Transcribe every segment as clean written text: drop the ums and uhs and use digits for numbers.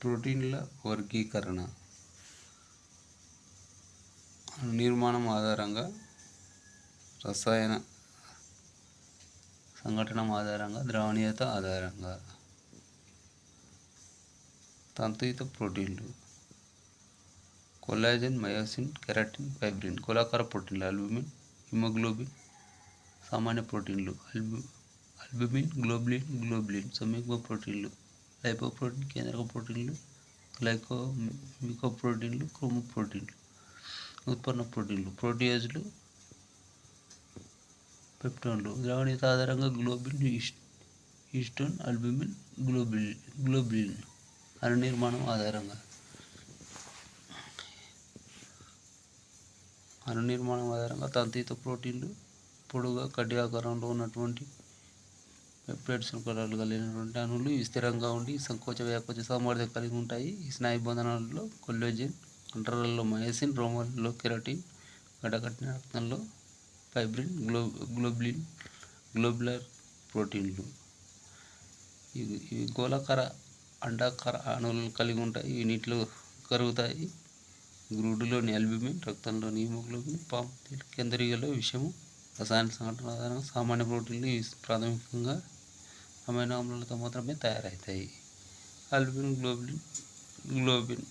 ప్రోటీన్ల వర్గీకరణ నిర్మాణం ఆధారంగా, రసాయన సంఘటన ఆధారంగా, ద్రవణీయత ఆధారంగా. తంతుయుత ప్రోటీన్లు: కొల్లాజెన్, మయోసిన్, కెరాటిన్, ఫైబ్రిన్. గోళాకార ప్రోటీన్లు: అల్బుమిన్, హిమోగ్లోబిన్. సామాన్య ప్రోటీన్లు: అల్బుమిన్, గ్లోబులిన్. సంయుగ్మ ప్రోటీన్లు: లైపోప్రోటీన్, కేంద్రక ప్రోటీన్లు, గ్లైకోమికోప్రోటీన్లు, క్రోమోప్రోటీన్లు. ఉత్పన్న ప్రోటీన్లు: ప్రోటీయేజ్లు, పెప్టోన్లు. ద్రవణీయత ఆధారంగా గ్లోబిన్, హిస్టోన్, అల్బుమిన్, గ్లోబులిన్. అణునిర్మాణం ఆధారంగా తంతుయుత ప్రోటీన్లు పొడుగా, కడ్డీ ఆకారంలో ఉన్నటువంటి పెప్టైడ్ శృంఖలాలు కలిగినటువంటి అణువులు. ఇవి స్థిరంగా ఉండి సంకోచ వ్యాకోచ సామర్థ్యం కలిగి ఉంటాయి. ఈ స్నాయు బంధనాలలో కొల్లాజెన్, కండరాలలో మయోసిన్, రోమాలలో కెరాటిన్, గడ్డకట్టిన రక్తంలో ఫైబ్రిన్, గ్లోబులర్ ప్రోటీన్లు. ఇవి గోళాకార, అండాకార అణువులను కలిగి ఉంటాయి. ఇవి నీటిలో కరుగుతాయి. గ్రుడ్డులోని అల్బుమిన్, రక్తంలోని హిమోగ్లోబిన్, పాము కేంద్రీయలో విషము. రసాయన సంఘటన ఆధారంగా సామాన్య ప్రోటీన్లు. ఇవి ప్రాథమికంగా అమైనో ఆమ్లాలతో మాత్రమే తయారవుతాయి. అల్బుమిన్, గ్లోబిన్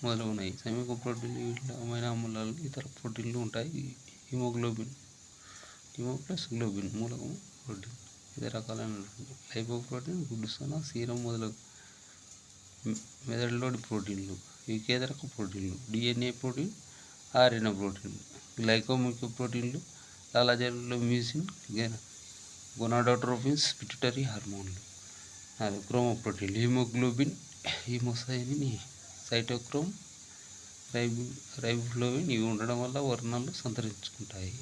మొదలగునవి. సంయుగ్మ ప్రోటీన్లు: వీటిలో అమైనో ఆమ్లాలు, ఇతర ప్రోటీన్లు ఉంటాయి. హిమోప్లస్ గ్లోబిన్ మూలకం ప్రోటీన్. వివిధ రకాలైనటువంటి లైపోప్రోటీన్, గుడ్డు సొన, సీరం మొదలగు మెదడులోని ప్రోటీన్లు. ఇవి కేంద్రక ప్రోటీన్లు: డిఎన్ఏ ప్రోటీన్, ఆర్ఎన్ఏ ప్రోటీన్లు. గ్లైకోమికోప్రోటీన్లు: లాలాజలంలో మ్యూసిన్, గొనాడోట్రోపిన్స్, పిట్యూటరీ హార్మోన్లు. క్రోమోప్రోటీన్లు: హిమోగ్లోబిన్, హిమోసైనిన్, సైటోక్రోమ్, రైబోఫ్లావిన్. ఇవి ఉండడం వల్ల వర్ణాలు సంతరించుకుంటాయి.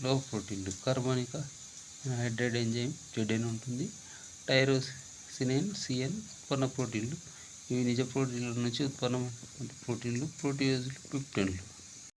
లోహ ప్రోటీన్లు: కార్బనిక హైడ్రేట్ ఎంజైమ్ ZN ఉంటుంది. టైరోసినేన్, CN. ఉత్పన్న ప్రోటీన్లు: ఇవి నిజ ప్రోటీన్ల నుంచి ఉత్పన్నమైన ప్రోటీన్లు, ప్రోటీయేజ్లు, పెప్టైన్లు.